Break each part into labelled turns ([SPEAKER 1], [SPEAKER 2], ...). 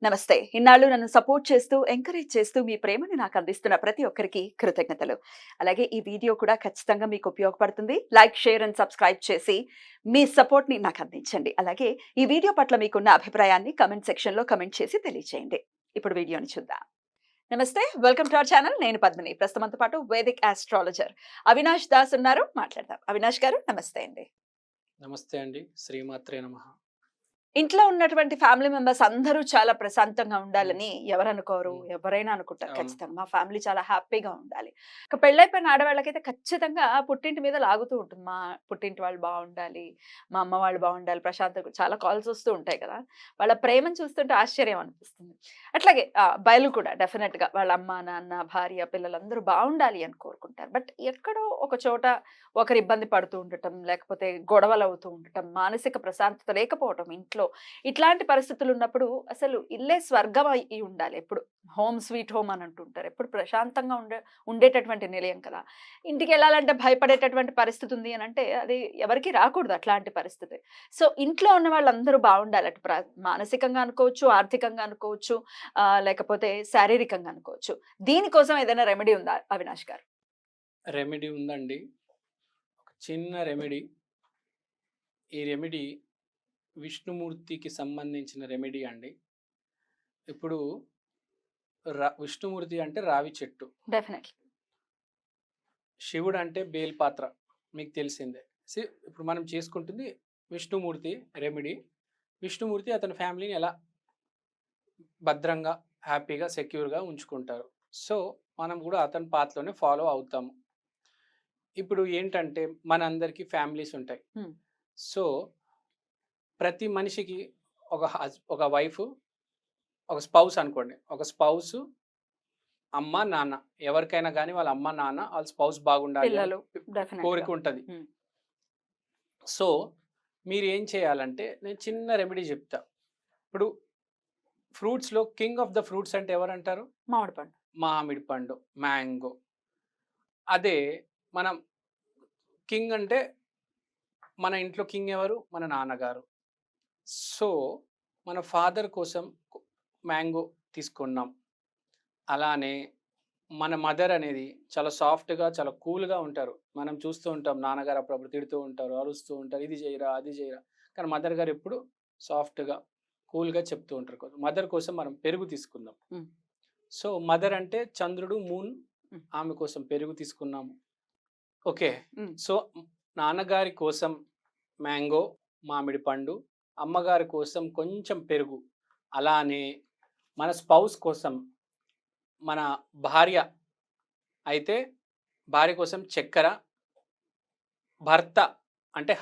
[SPEAKER 1] నమస్తే. ఇన్నాళ్ళు నన్ను సపోర్ట్ చేస్తూ, ఎంకరేజ్ చేస్తూ మీ ప్రేమని నాకు అందిస్తున్న ప్రతి ఒక్కరికి కృతజ్ఞతలు. అలాగే ఈ వీడియో కూడా ఖచ్చితంగా మీకు ఉపయోగపడుతుంది. లైక్, షేర్ అండ్ సబ్స్క్రైబ్ చేసి మీ సపోర్ట్‌ని నాకు అందించండి. అలాగే ఈ వీడియో పట్ల మీకున్న అభిప్రాయాన్ని కామెంట్ సెక్షన్‌లో కామెంట్ చేసి తెలియజేయండి. ఇప్పుడు వీడియోని చూద్దాం. నమస్తే. Welcome to our channel. నేను పద్మిని. ప్రస్తుతం మనతో పాటు వేదిక్ ఆస్ట్రాలజర్ అవినాష్ దాస్ ఉన్నారు. మాట్లాడదాం. అవినాష్ గారు నమస్తే అండి.
[SPEAKER 2] నమస్తే అండి. శ్రీమాత్రే నమః.
[SPEAKER 1] ఇంట్లో ఉన్నటువంటి ఫ్యామిలీ మెంబర్స్ అందరూ చాలా ప్రశాంతంగా ఉండాలని ఎవరనుకోరు?
[SPEAKER 2] హ్మ్.
[SPEAKER 1] ఎవరైనా అనుకుంటారు
[SPEAKER 2] అవును.
[SPEAKER 1] ఖచ్చితంగా. మా ఫ్యామిలీ చాలా హ్యాపీగా ఉండాలి. ఇక పెళ్ళైపోయిన ఆడవాళ్ళకైతే ఖచ్చితంగా పుట్టింటి మీద లాగుతూ ఉంటుంది. మా పుట్టింటి వాళ్ళు బావుండాలి, మా అమ్మ వాళ్ళు బావుండాలి, ప్రశాంతంగా చాలా కాల్స్ వస్తూ ఉంటాయి కదా! వాళ్ళ ప్రేమను చూస్తుంటే ఆశ్చర్యం అనిపిస్తుంది. అట్లాగే అబ్బాయిలు కూడా డెఫినెట్‌గా వాళ్ళ అమ్మ, నాన్న, భార్య, పిల్లలందరూ బావుండాలి అని కోరుకుంటారు. బట్ ఎక్కడో ఒక చోట ఒకరు ఇబ్బంది పడుతూ ఉండటం, లేకపోతే గొడవలవుతూ ఉండటం, మానసిక ప్రశాంతత లేకపోవటం ఇంట్లో ఇట్లాంటి పరిస్థితులు ఉన్నప్పుడు అసలు ఇల్లే స్వర్గం అయి ఉండాలి ఎప్పుడు. హోమ్ స్వీట్ హోమ్ అని అంటుంటారు. ఎప్పుడు ప్రశాంతంగా ఉండేటటువంటి నిలయం కదా! ఇంటికెళ్ళాలంటే భయపడేటటువంటి పరిస్థితి ఉంది అనంటే అది ఎవరికీ రాకూడదు అట్లాంటి పరిస్థితి. సో, ఇంట్లో ఉన్న వాళ్ళందరూ బావుండాలి. అటు మానసికంగా అనుకోవచ్చు, ఆర్థికంగా అనుకోవచ్చు, లేకపోతే శారీరకంగా అనుకోవచ్చు. దీనికోసం ఏదైనా రెమెడీ ఉందా అవినాష్ గారు?
[SPEAKER 2] రెమెడీ ఉందండి. ఒక చిన్న రెమెడీ. ఈ రెమెడీ విష్ణుమూర్తికి సంబంధించిన రెమెడీ అండి. ఇప్పుడు విష్ణుమూర్తి అంటే రావి చెట్టు.
[SPEAKER 1] డెఫినెట్‌లీ.
[SPEAKER 2] శివుడు అంటే బేల్పాత్ర. మీకు తెలిసిందే. ఇప్పుడు మనం చేసుకుంటుంది విష్ణుమూర్తి రెమెడీ. విష్ణుమూర్తి అతని ఫ్యామిలీని ఎలా భద్రంగా, హ్యాపీగా, సెక్యూర్‌గా ఉంచుకుంటారు. సో, మనం కూడా అతని పాత్‌లోనే ఫాలో అవుతాము. ఇప్పుడు ఏంటంటే మనందరికీ ఫ్యామిలీస్ ఉంటాయి.
[SPEAKER 1] హ్మ్.
[SPEAKER 2] సో, ప్రతి మనిషికి ఒక వైఫ్, ఒక స్పౌస్ అనుకోండి. ఒక స్పౌసు, అమ్మ, నాన్న ఎవరికైనా గానీ వాళ్ళ అమ్మ, నాన్న, వాళ్ళ స్పౌస్ బాగుండాలి అని
[SPEAKER 1] పిల్లలు డెఫినెట్‌గా.
[SPEAKER 2] కోరిక ఉంటది.
[SPEAKER 1] హ్మ్.
[SPEAKER 2] సో, మీరేం చేయాలంటే నేను చిన్న రెమెడీ చెప్తా. ఇప్పుడు ఫ్రూట్స్‌లో కింగ్ ఆఫ్ ద ఫ్రూట్స్ అంటే ఎవరంటారు?
[SPEAKER 1] మామిడి పండు.
[SPEAKER 2] మామిడి పండు, మ్యాంగో. అదే మనం కింగ్ అంటే మన ఇంట్లో కింగ్ ఎవరు? మన నాన్నగారు. సో, మన ఫాదర్ కోసం మ్యాంగో తీసుకున్నాం. అలానే మన మదర్ అనేది చాలా సాఫ్ట్‌గా, చాలా కూల్‌గా ఉంటారు. మనం చూస్తూ ఉంటాం నాన్నగారు అప్పుడప్పుడు తిడుతూ ఉంటారు, అరుస్తూ ఉంటారు. ఇది చేయరా, అది చేయరా. కానీ మదర్ గారు ఎప్పుడు సాఫ్ట్‌గా, కూల్‌గా చెప్తూ ఉంటారు. మదర్ కోసం మనం పెరుగు తీసుకుందాం.
[SPEAKER 1] హ్మ్.
[SPEAKER 2] సో, మదర్ అంటే చంద్రుడు, మూన్,
[SPEAKER 1] హ్మ్.
[SPEAKER 2] ఆమె కోసం పెరుగు తీసుకున్నాము. ఓకే.
[SPEAKER 1] హ్మ్.
[SPEAKER 2] సో, నాన్నగారి కోసం మ్యాంగో, మామిడి పండు, అమ్మగారి కోసం కొంచెం పెరుగు. అలానే మన స్పౌస్ కోసం మన భార్య అయితే భార్య కోసం చక్కెర, భర్త అంటే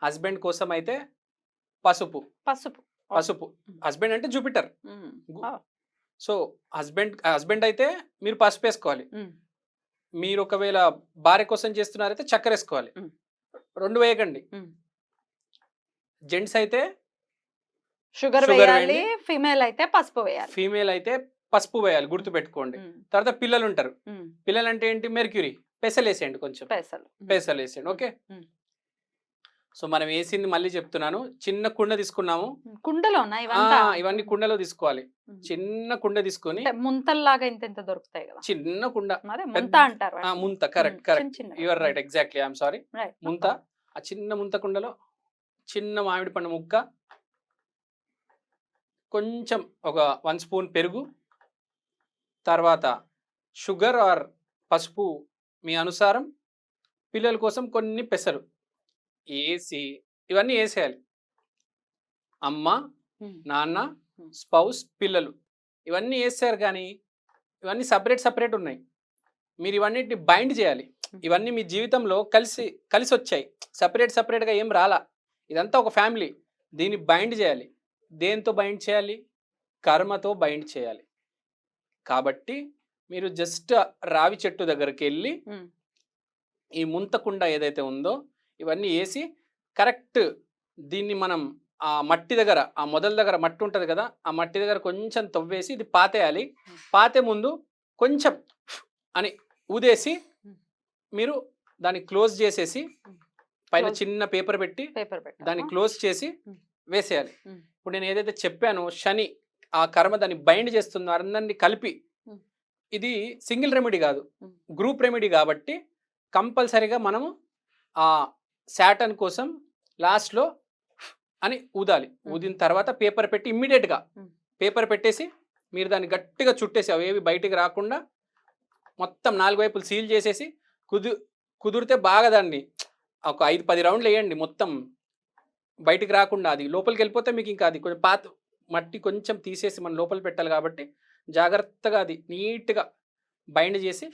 [SPEAKER 2] హస్బెండ్ కోసం అయితే పసుపు.
[SPEAKER 1] పసుపు.
[SPEAKER 2] పసుపు.
[SPEAKER 1] హ్మ్.
[SPEAKER 2] హస్బెండ్ అంటే జూపిటర్.
[SPEAKER 1] హ్మ్.
[SPEAKER 2] గు
[SPEAKER 1] ఆ!
[SPEAKER 2] సో, హస్బెండ్ అయితే మీరు పసుపేసుకోవాలి.
[SPEAKER 1] హ్మ్.
[SPEAKER 2] మీరు ఒకవేళ భార్య కోసం చేస్తున్నారైతే చక్కెరేసుకోవాలి.
[SPEAKER 1] హ్మ్.
[SPEAKER 2] 2 వేయకండి.
[SPEAKER 1] హ్మ్.
[SPEAKER 2] జెంట్స్ అయితే
[SPEAKER 1] షుగర్
[SPEAKER 2] షుగర్
[SPEAKER 1] వేయాలి.
[SPEAKER 2] వేయండి.
[SPEAKER 1] ఫీమేల్ అయితే పసుపు వేయాలి.
[SPEAKER 2] ఫీమేల్ అయితే పసుపు వేయాలి.
[SPEAKER 1] హ్మ్.
[SPEAKER 2] గుర్తుపెట్టుకోండి.
[SPEAKER 1] హ్మ్.
[SPEAKER 2] తర్వాత పిల్లలుంటారు.
[SPEAKER 1] హ్మ్.
[SPEAKER 2] పిల్లలంటే ఏంటి? మెర్క్యూరీ. పెసలేసేయండి కొంచెం.
[SPEAKER 1] పెసలు. హ్మ్.
[SPEAKER 2] పెసలేసేయండి.
[SPEAKER 1] హ్మ్.
[SPEAKER 2] ఓకే.
[SPEAKER 1] హ్మ్.
[SPEAKER 2] సో, మనం ఏసింది మళ్ళీ చెప్తున్నాను. చిన్న కుండ తీసుకున్నాము.
[SPEAKER 1] హ్మ్. కుండలోనా
[SPEAKER 2] ఆ!
[SPEAKER 1] ఇవంతా?
[SPEAKER 2] ఇవన్నీ
[SPEAKER 1] హ్మ్.
[SPEAKER 2] కుండలో తీసుకోవాలి.
[SPEAKER 1] హ్మ్.
[SPEAKER 2] చిన్న కుండ తీసుకొని
[SPEAKER 1] అంటే ముంతల్లాగా ఇంతింత దొరుకుతాయి గదా!
[SPEAKER 2] చిన్న కుండ.
[SPEAKER 1] అదే ముంత
[SPEAKER 2] పెద్ద
[SPEAKER 1] అంటారు
[SPEAKER 2] ఆ!
[SPEAKER 1] వాటిని.
[SPEAKER 2] ముంత.
[SPEAKER 1] హ్మ్.
[SPEAKER 2] కరెక్ట్.
[SPEAKER 1] చిన్న
[SPEAKER 2] కరెక్ట్.
[SPEAKER 1] చిన్నగా.
[SPEAKER 2] యూ ఆర్
[SPEAKER 1] హ్మ్.
[SPEAKER 2] Right. Exactly. I am sorry.
[SPEAKER 1] Right. No
[SPEAKER 2] ముంత.
[SPEAKER 1] ప్రాబ్లమ్.
[SPEAKER 2] ఆ చిన్న ముంత కుండలో చిన్న మామిడి పండు ముక్క, కొంచెం ఒక 1 స్పూన్ పెరుగు, తర్వాత షుగర్ ఆర్ పసుపు మీ అనుసారం, పిల్లల కోసం కొన్ని పెసలు ఏసి ఇవన్నీ ఏసేయాలి. అమ్మ,
[SPEAKER 1] హ్మ్.
[SPEAKER 2] నాన్న,
[SPEAKER 1] హ్మ్.
[SPEAKER 2] స్పౌస్, పిల్లలు ఇవన్నీ ఏసేసారు గానీ, ఇవన్నీ సెపరేట్ ఉన్నాయి. మీరు ఇవన్నిటిని బైండ్ చేయాలి.
[SPEAKER 1] హ్మ్.
[SPEAKER 2] ఇవన్నీ మీ జీవితంలో కలిసొచ్చాయి. సెపరేట్‌గా ఏం రాలా. ఇదంతా ఒక ఫ్యామిలీ. దీన్ని బైండ్ చేయాలి. దేనితో బైండ్ చేయాలి? కర్మతో బైండ్ చేయాలి. కాబట్టి మీరు జస్ట్ రావి చెట్టు దగ్గరికెళ్ళి
[SPEAKER 1] హ్మ్.
[SPEAKER 2] ఈ ముంతకుండ ఏదైతే ఉందో ఇవన్నీ ఏసి కరెక్ట్ దీన్ని మనం ఆ మట్టి దగ్గర, ఆ మొదల దగ్గర మట్టి ఉంటది కదా! ఆ మట్టి దగ్గర కొంచెం తవ్వేసి ఇది పాతేయాలి. పాతే ముందు కొంచెం అని ఊదేసి
[SPEAKER 1] హ్మ్.
[SPEAKER 2] మీరు దాన్ని క్లోజ్ చేసేసి
[SPEAKER 1] హ్మ్.
[SPEAKER 2] పైన
[SPEAKER 1] క్లోజ్
[SPEAKER 2] చిన్న పేపర్ పెట్టి
[SPEAKER 1] పేపర్ పెట్టాలా?
[SPEAKER 2] దాన్ని క్లోజ్ చేసి
[SPEAKER 1] హ్మ్.
[SPEAKER 2] వేసేయాలి.
[SPEAKER 1] హ్మ్.
[SPEAKER 2] ఇప్పుడు నేను ఏదైతే చెప్పానో శని ఆ కర్మ దాన్ని బైండ్ చేస్తుంది, అందరినీ కలిపి.
[SPEAKER 1] Hmm.
[SPEAKER 2] ఇది సింగిల్ రెమెడీ కాదు,
[SPEAKER 1] Hmm.
[SPEAKER 2] గ్రూప్ రెమెడీ కాబట్టి కంపల్సరీగా మనము ఆ శాటన్ కోసం లాస్ట్లో అని ఊదాలి. ఊదిన తర్వాత పేపర్ పెట్టి ఇమ్మీడియట్గా పేపర్ పెట్టేసి మీరు దాన్ని గట్టిగా చుట్టేసి అవేవి బయటికి రాకుండా మొత్తం 4 వైపులు సీల్ చేసేసి కుదిరితే బాగా దాన్ని ఒక 5-10 రౌండ్లు వేయండి, మొత్తం బయటికి రాకుండా. అది లోపలికి వెళ్ళిపోతే మీకు ఇంకా అది కొంచెం పాత మట్టి కొంచెం తీసేసి మనం లోపల పెట్టాలి కాబట్టి జాగ్రత్తగా అది నీట్గా బైండ్ చేసి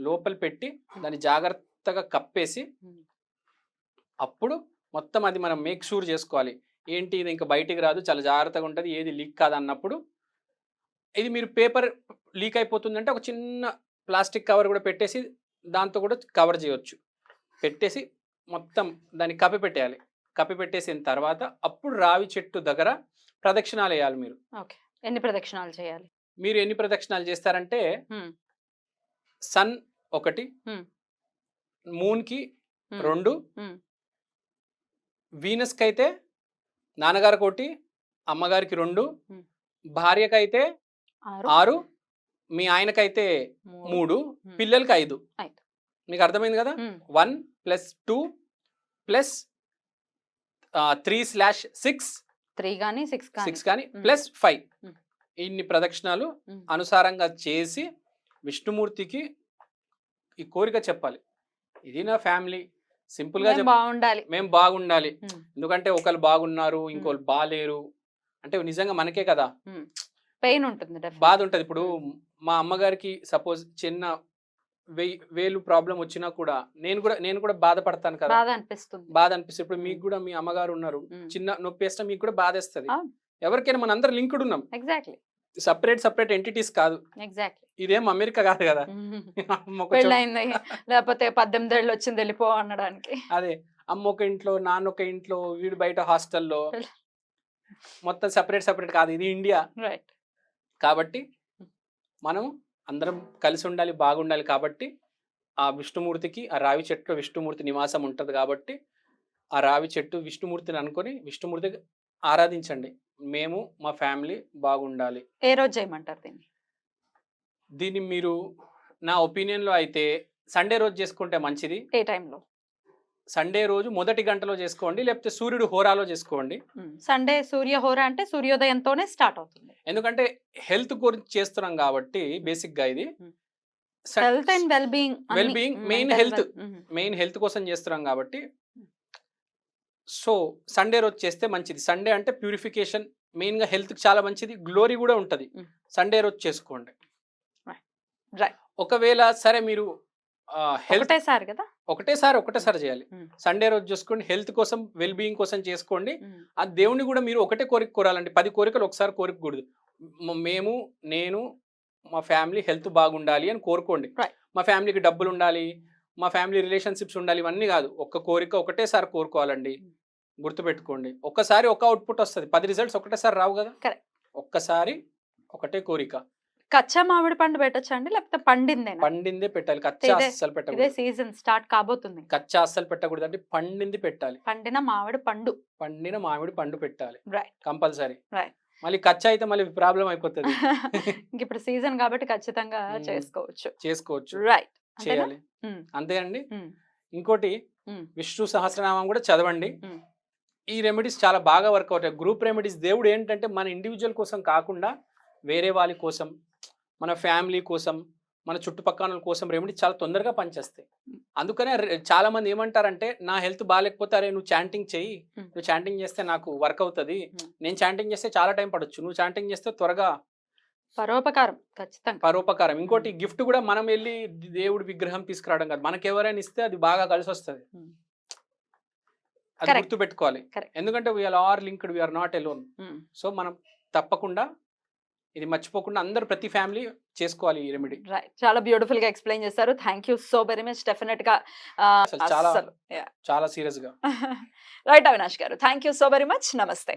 [SPEAKER 2] లోపల పెట్టి దాన్ని జాగ్రత్తగా కప్పేసి అప్పుడు మొత్తం అది మనం మేక్ షూర్ చేసుకోవాలి. ఏంటి ఇది ఇంకా బయటికి రాదు, చాలా జాగ్రత్తగా ఉంటుంది, ఏది లీక్ కాదన్నప్పుడు. ఇది మీరు పేపర్ లీక్ అయిపోతుందంటే ఒక చిన్న ప్లాస్టిక్ కవర్ కూడా పెట్టేసి దాంతో కూడా కవర్ చేయొచ్చు. పెట్టేసి మొత్తం దాన్ని కప్పి పెట్టేయాలి. కప్పి పెట్టేసిన తర్వాత అప్పుడు రావి చెట్టు దగ్గర ప్రదక్షిణాలు వేయాలి. మీరు
[SPEAKER 1] ఎన్ని ప్రదక్షిణాలు చేయాలి?
[SPEAKER 2] మీరు ఎన్ని ప్రదక్షిణాలు చేస్తారంటే సన్ 1, మూన్కి 2, వీనస్కి అయితే నాన్నగారికి 1, అమ్మగారికి 2, భార్యకైతే 6, మీ ఆయనకైతే 3, పిల్లలకి 5. మీకు అర్థమైంది కదా? 1 + 2 + 3/6
[SPEAKER 1] 3 కానీ 6
[SPEAKER 2] కానీ +5 ఇన్ని ప్రదక్షిణాలు అనుసారంగా చేసి విష్ణుమూర్తికి ఈ కోరిక చెప్పాలి. ఇది నా ఫ్యామిలీ, సింపుల్ గా
[SPEAKER 1] బాగుండాలి,
[SPEAKER 2] మేము బాగుండాలి. ఎందుకంటే ఒకళ్ళు బాగున్నారు, ఇంకోళ్ళు బాలేరు అంటే నిజంగా మనకే కదా
[SPEAKER 1] పెయిన్ ఉంటుంది,
[SPEAKER 2] బాధ ఉంటుంది. ఇప్పుడు మా అమ్మగారికి సపోజ్ చిన్న వేలు ప్రాబ్లం వచ్చినా కూడా నేను కూడా బాధపడతాను కదా, బాధ అనిపిస్తుంది. ఇప్పుడు మీకు కూడా మీ అమ్మగారు ఉన్నారు, చిన్న నొప్పి వేస్తే మీకు కూడా బాధేస్తుంది. ఎవరికైనా మన అందరు లింక్డ్ ఉన్నాం, సపరేట్ ఎంటిటీస్ కాదు. ఇదేం అమెరికా కాదు కదా
[SPEAKER 1] లేకపోతే 18 ఏళ్ళు వచ్చింది వెళ్ళిపో అనడానికి.
[SPEAKER 2] అదే అమ్మ ఒక ఇంట్లో, నాన్న ఒక ఇంట్లో, వీడు బయట హాస్టల్లో, మొత్తం సపరేట్ కాదు. ఇది ఇండియా కాబట్టి మనం అందరం కలిసి ఉండాలి, బాగుండాలి. కాబట్టి ఆ విష్ణుమూర్తికి, ఆ రావి చెట్టు విష్ణుమూర్తి నివాసం ఉంటుంది కాబట్టి ఆ రావి చెట్టు విష్ణుమూర్తిని అనుకొని విష్ణుమూర్తికి ఆరాధించండి. మేము మా ఫ్యామిలీ బాగుండాలి.
[SPEAKER 1] ఏ రోజు చేయమంటారు
[SPEAKER 2] దీన్ని? మీరు నా ఒపీనియన్లో అయితే సండే రోజు చేసుకుంటే మంచిది.
[SPEAKER 1] ఏ టైంలో?
[SPEAKER 2] సండే రోజు మొదటి గంటలో చేసుకోండి, లేకపోతే సూర్యుడు హోరాలో చేసుకోండి.
[SPEAKER 1] సండే సూర్య హోరా అంటే సూర్యోదయంతోనే స్టార్ట్ అవుతుంది.
[SPEAKER 2] ఎందుకంటే హెల్త్ గురించి చేస్తున్నాం కాబట్టి బేసిక్ గా ఇది
[SPEAKER 1] health and well being
[SPEAKER 2] main health కోసం చేస్తున్నాం కాబట్టి సో సండే రోజు చేస్తే మంచిది. సండే అంటే ప్యూరిఫికేషన్, మెయిన్ గా హెల్త్ కి చాలా మంచిది, గ్లోరీ కూడా ఉంటది. సండే రోజు చేసుకోండి. ఒకవేళ సరే మీరు ఒకటేసారి చేయాలి, సండే రోజు చూసుకోండి. హెల్త్ కోసం, వెల్ బీయింగ్ కోసం చేసుకోండి. ఆ దేవుని కూడా మీరు ఒకటే కోరిక కోరాలండి, 10 కోరికలు ఒకసారి కోరికకూడదు. నేను మా ఫ్యామిలీ హెల్త్ బాగుండాలి అని కోరుకోండి. మా ఫ్యామిలీకి డబ్బులు ఉండాలి, మా ఫ్యామిలీ రిలేషన్షిప్స్ ఉండాలి, ఇవన్నీ కాదు. ఒక్క కోరిక ఒకటేసారి కోరుకోవాలండి. గుర్తుపెట్టుకోండి, ఒక్కసారి ఒక అవుట్పుట్ వస్తుంది, 10 రిజల్ట్స్ ఒకటేసారి రావు కదా. ఒక్కసారి ఒకటే కోరిక.
[SPEAKER 1] కచ్చా మామిడి పండు పెట్టచ్చా అండి, లేకపోతే
[SPEAKER 2] పండిందే పెట్టాలి. కచ్చా అస్సలు పెట్టకూడదు.
[SPEAKER 1] సీజన్ స్టార్ట్ కాబోతుంది,
[SPEAKER 2] కచ్చా అస్సలు పెట్టకూడదు అంటే పండింది పెట్టాలి.
[SPEAKER 1] పండిన మామిడి పండు
[SPEAKER 2] పెట్టాలి కంపల్సరీ. మళ్ళీ కచ్చా అయితే మళ్ళీ ప్రాబ్లం అయిపోతుంది.
[SPEAKER 1] ఇప్పుడు సీజన్ కాబట్టి ఖచ్చితంగా చేసుకోవచ్చు. రైట్,
[SPEAKER 2] చేయాలి. అంతే అండి. ఇంకోటి విష్ణు సహస్రనామం కూడా చదవండి. ఈ రెమెడీస్ చాలా బాగా వర్క్ అవుతాయి. గ్రూప్ రెమెడీస్ దేవుడు ఏంటంటే మన ఇండివిజువల్ కోసం కాకుండా వేరే వాళ్ళ కోసం, మన ఫ్యామిలీ కోసం, మన చుట్టుపక్కల కోసం రెమెడీ చాలా తొందరగా పనిచేస్తాయి. అందుకనే చాలా మంది ఏమంటారంటే నా హెల్త్ బాగాలేకపోతే అరే నువ్వు చాంటింగ్ చెయ్యి, నువ్వు చాంటింగ్ చేస్తే నాకు వర్క్ అవుతుంది, నేను చాంటింగ్ చేస్తే చాలా టైం పడవచ్చు, నువ్వు చాంటింగ్ చేస్తే త్వరగా. పరోపకారం. ఇంకోటి గిఫ్ట్ కూడా మనం వెళ్ళి దేవుడి విగ్రహం తీసుకురావడం కాదు, మనకి ఎవరైనా ఇస్తే అది బాగా కలిసి వస్తుంది. అది గుర్తు పెట్టుకోవాలి. ఎందుకంటే we are are linked, we are not alone. So మనం తప్పకుండా ఇది మర్చిపోకుండా అందరూ ప్రతి ఫ్యామిలీ చేసుకోవాలి ఈ రెమెడీ.
[SPEAKER 1] చాలా బ్యూటిఫుల్ గా ఎక్స్ప్లెయిన్ చేశారు. Thank you so very much. Definite గా
[SPEAKER 2] చాలా సీరియస్ గా.
[SPEAKER 1] రైట్ అవినాష్ గారు, thank you so very much. నమస్తే.